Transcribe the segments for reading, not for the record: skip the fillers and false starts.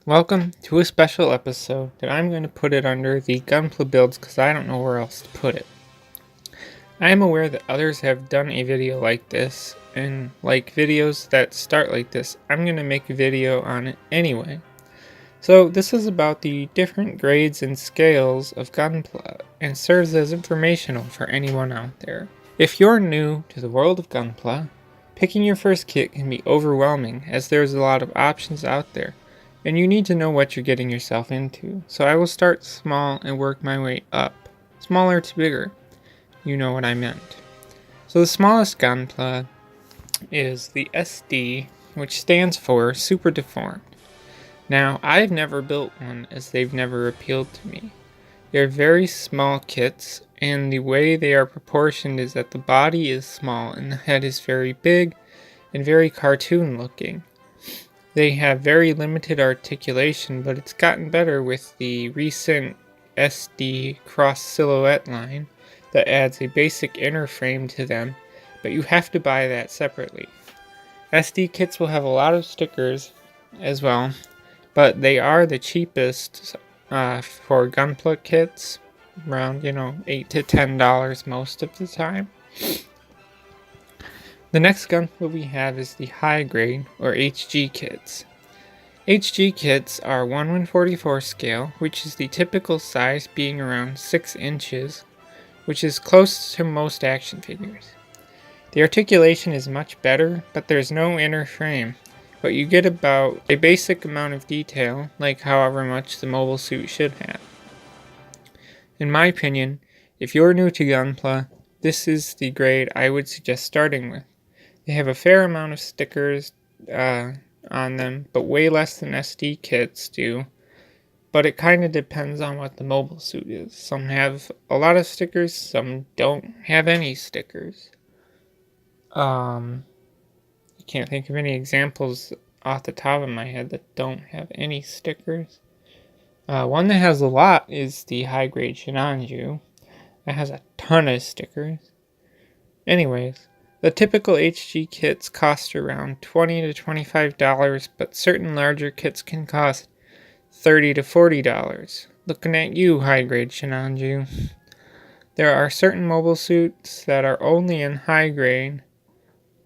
Welcome to a special episode that I'm going to put it under the Gunpla Builds because I don't know where else to put it. I am aware that others have done a video like this, and like videos that start like this, I'm going to make a video on it anyway. So this is about the different grades and scales of Gunpla and serves as informational for anyone out there. If you're new to the world of Gunpla, picking your first kit can be overwhelming as there's a lot of options out there. And you need to know what you're getting yourself into. So I will start small and work my way up. Smaller to bigger. You know what I meant. So the smallest Gunpla is the SD, which stands for Super Deformed. Now, I've never built one as they've never appealed to me. They're very small kits, and the way they are proportioned is that the body is small and the head is very big and very cartoon looking. They have very limited articulation, but it's gotten better with the recent SD Cross Silhouette line that adds a basic inner frame to them, but you have to buy that separately. SD kits will have a lot of stickers as well, but they are the cheapest for Gunpla kits, around $8 to $10 most of the time. The next Gunpla we have is the high grade, or HG kits. HG kits are 1/144 scale, which is the typical size being around 6 inches, which is close to most action figures. The articulation is much better, but there's no inner frame, but you get about a basic amount of detail, like however much the mobile suit should have. In my opinion, if you're new to Gunpla, this is the grade I would suggest starting with. They have a fair amount of stickers on them, but way less than SD kits do. But it kind of depends on what the mobile suit is. Some have a lot of stickers, some don't have any stickers. I can't think of any examples off the top of my head that don't have any stickers. One that has a lot is the high grade Shinanju. That has a ton of stickers. Anyways, the typical HG kits cost around $20 to $25, but certain larger kits can cost $30 to $40. Looking at you, high-grade Shinanju. There are certain mobile suits that are only in high grade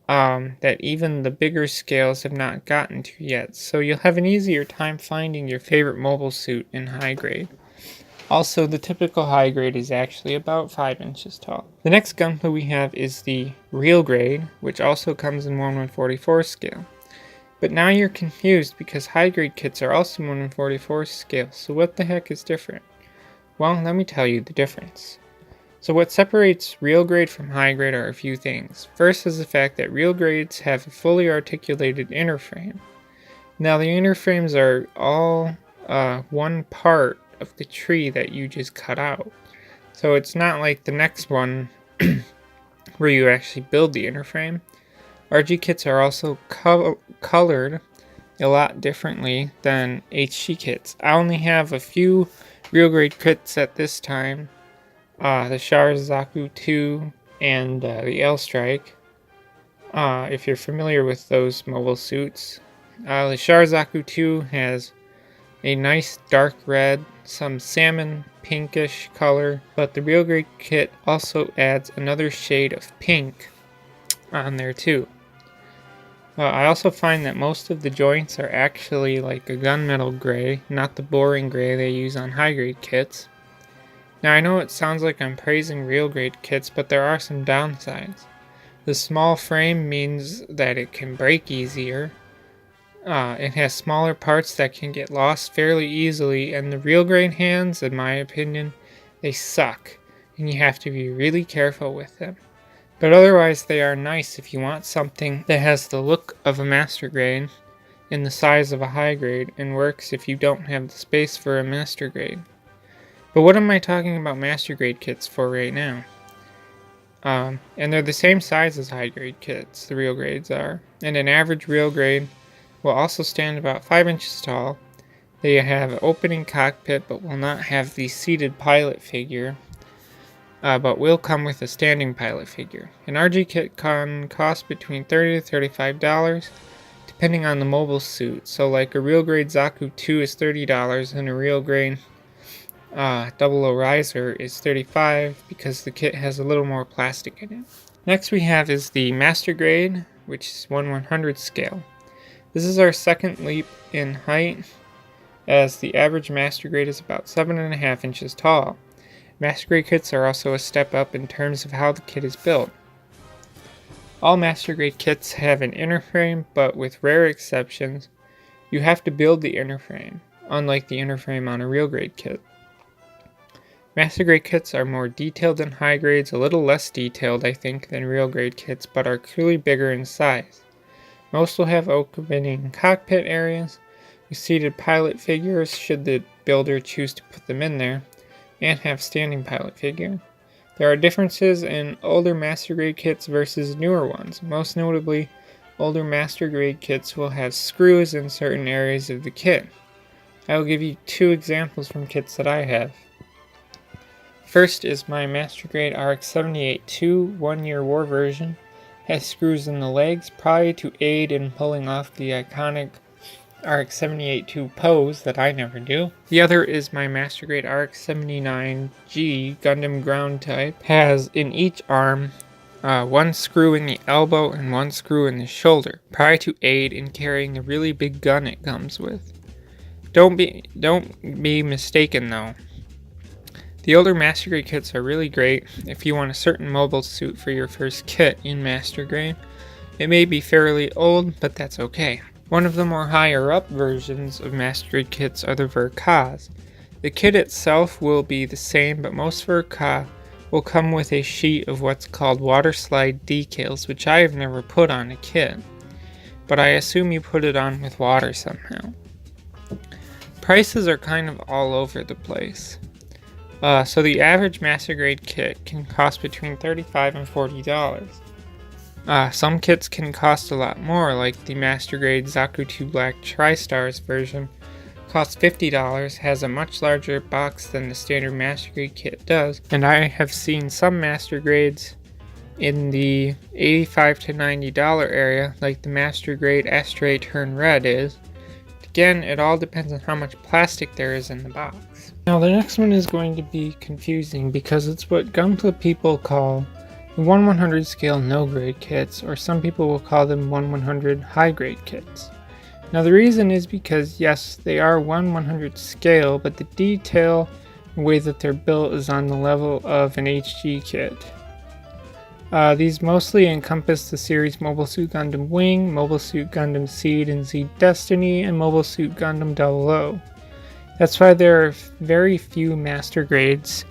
that even the bigger scales have not gotten to yet, so you'll have an easier time finding your favorite mobile suit in high grade. Also, the typical high grade is actually about 5 inches tall. The next Gunpla we have is the real grade, which also comes in 1/144 scale. But now you're confused because high grade kits are also 1/144 scale, so what the heck is different? Well, let me tell you the difference. So what separates real grade from high grade are a few things. First is the fact that real grades have a fully articulated inner frame. Now the inner frames are all one part of the tree that you just cut out. So it's not like the next one where you actually build the inner frame. RG kits are also colored a lot differently than HG kits. I only have a few real grade kits at this time. The Sharazaku 2 and the L-Strike. If you're familiar with those mobile suits. The Sharazaku 2 has a nice dark red, some salmon pinkish color, but the real grade kit also adds another shade of pink on there too. I also find that most of the joints are actually like a gunmetal gray, not the boring gray they use on high grade kits. Now I know it sounds like I'm praising real grade kits, but there are some downsides. The small frame means that it can break easier. It has smaller parts that can get lost fairly easily, and the real grade hands, in my opinion, they suck, and you have to be really careful with them. But otherwise they are nice if you want something that has the look of a master grade and the size of a high grade, and works if you don't have the space for a master grade. But what am I talking about master grade kits for right now? And they're the same size as high grade kits, the real grades are, and an average real grade will also stand about 5 inches tall. They have an opening cockpit but will not have the seated pilot figure, but will come with a standing pilot figure. An RG kit can cost between $30 to $35, depending on the mobile suit. So like a real grade Zaku 2 is $30 and a real grade 00 Riser is $35 because the kit has a little more plastic in it. Next we have is the Master Grade, which is 1/100 scale. This is our second leap in height, as the average Master Grade is about 7.5 inches tall. Master Grade kits are also a step up in terms of how the kit is built. All Master Grade kits have an inner frame, but with rare exceptions, you have to build the inner frame, unlike the inner frame on a real grade kit. Master Grade kits are more detailed than high grades, a little less detailed I think than real grade kits, but are clearly bigger in size. Most will have opening cockpit areas, with seated pilot figures should the builder choose to put them in there, and have standing pilot figure. There are differences in older Master Grade kits versus newer ones. Most notably, older Master Grade kits will have screws in certain areas of the kit. I will give you 2 examples from kits that I have. First is my Master Grade RX-78-2 1-year war version. Has screws in the legs, probably to aid in pulling off the iconic RX-78-2 pose that I never do. The other is my Master Grade RX-79G Gundam ground type. Has in each arm 1 screw in the elbow and 1 screw in the shoulder, probably to aid in carrying the really big gun it comes with. Don't be mistaken though. The older Master Grade kits are really great if you want a certain mobile suit for your first kit in Master Grade. It may be fairly old, but that's okay. One of the more higher up versions of Master Grade kits are the Verkas. The kit itself will be the same, but most Verka will come with a sheet of what's called water slide decals, which I have never put on a kit, but I assume you put it on with water somehow. Prices are kind of all over the place. So the average Master Grade kit can cost between $35 and $40. Some kits can cost a lot more, like the Master Grade Zaku 2 Black Tri-Stars version costs $50, has a much larger box than the standard Master Grade kit does, and I have seen some Master Grades in the $85 to $90 area, like the Master Grade Astray Turn Red is. Again, it all depends on how much plastic there is in the box. Now the next one is going to be confusing because it's what Gunpla people call the 1/100 scale no grade kits, or some people will call them 1/100 high grade kits. Now the reason is because yes, they are 1/100 scale, but the detail and way that they're built is on the level of an HG kit. These mostly encompass the series Mobile Suit Gundam Wing, Mobile Suit Gundam Seed and Seed Destiny, and Mobile Suit Gundam 00. That's why there are very few Master Grades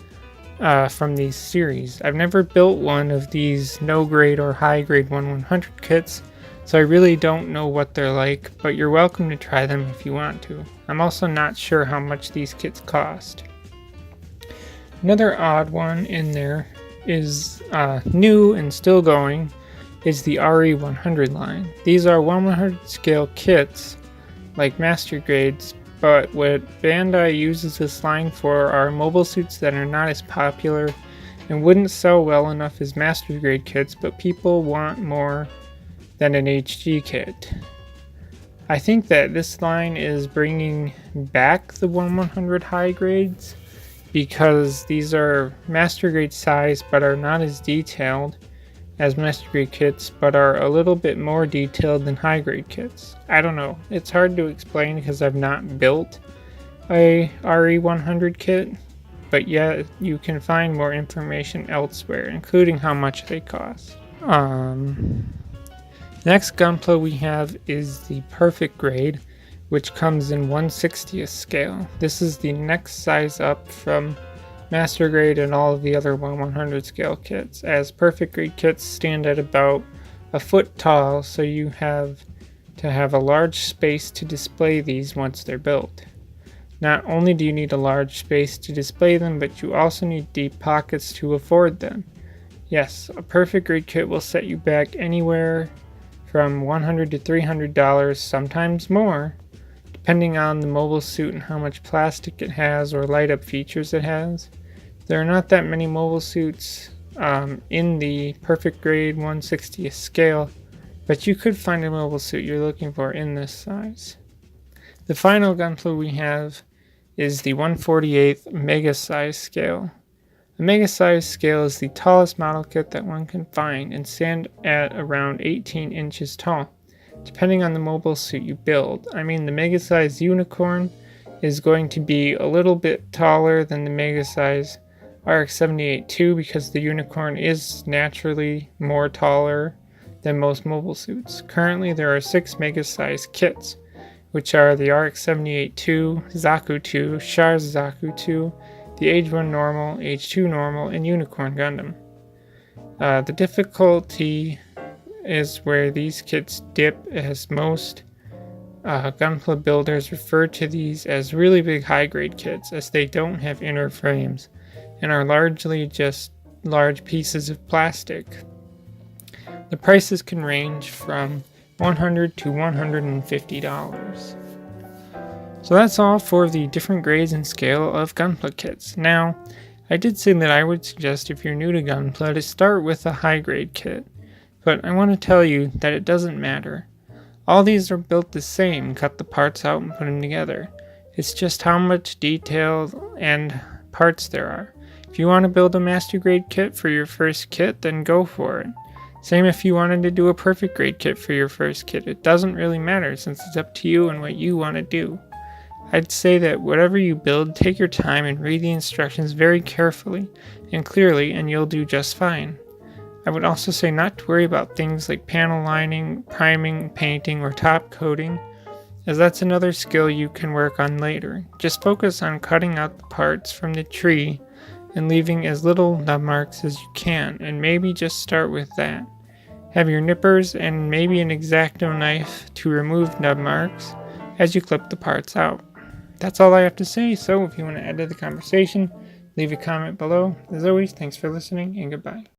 from these series. I've never built one of these no grade or high grade 1/100 kits, so I really don't know what they're like, but you're welcome to try them if you want to. I'm also not sure how much these kits cost. Another odd one in there is new and still going is the RE100 line. These are 1/100 scale kits like Master Grades, but what Bandai uses this line for are mobile suits that are not as popular and wouldn't sell well enough as Master Grade kits, but people want more than an HG kit. I think that this line is bringing back the 1/100 high grades, because these are Master Grade size but are not as detailed as Master Grade kits, but are a little bit more detailed than high grade kits. I don't know, it's hard to explain because I've not built a RE100 kit, but yet you can find more information elsewhere, including how much they cost. Next Gunpla we have is the Perfect Grade, which comes in 1/60th scale. This is the next size up from Master Grade and all of the other 1/100 scale kits, as Perfect Grade kits stand at about a foot tall, so you have to have a large space to display these once they're built. Not only do you need a large space to display them, but you also need deep pockets to afford them. Yes, a Perfect Grade kit will set you back anywhere from $100 to $300, sometimes more, depending on the mobile suit and how much plastic it has or light up features it has. There are not that many mobile suits in the Perfect Grade 1/60th scale, but you could find a mobile suit you're looking for in this size. The final Gunpla we have is the 1/48 mega size scale. A mega size scale is the tallest model kit that one can find and stand at around 18 inches tall, depending on the mobile suit you build. I mean, the mega size unicorn is going to be a little bit taller than the mega size RX-78-2 because the unicorn is naturally more taller than most mobile suits. Currently, there are 6 mega size kits, which are the RX-78-2, Zaku 2, Char's Zaku 2, the Age 1 Normal, Age 2 Normal, and Unicorn Gundam. The difficulty is where these kits dip, as most Gunpla builders refer to these as really big high-grade kits, as they don't have inner frames and are largely just large pieces of plastic. The prices can range from $100 to $150. So that's all for the different grades and scale of Gunpla kits. Now, I did say that I would suggest if you're new to Gunpla to start with a high-grade kit, but I want to tell you that it doesn't matter. All these are built the same, cut the parts out and put them together. It's just how much detail and parts there are. If you want to build a master grade kit for your first kit, then go for it. Same if you wanted to do a perfect grade kit for your first kit. It doesn't really matter since it's up to you and what you want to do. I'd say that whatever you build, take your time and read the instructions very carefully and clearly, and you'll do just fine. I would also say not to worry about things like panel lining, priming, painting, or top coating, as that's another skill you can work on later. Just focus on cutting out the parts from the tree and leaving as little nub marks as you can, and maybe just start with that. Have your nippers and maybe an X-Acto knife to remove nub marks as you clip the parts out. That's all I have to say, so if you want to add to the conversation, leave a comment below. As always, thanks for listening, and goodbye.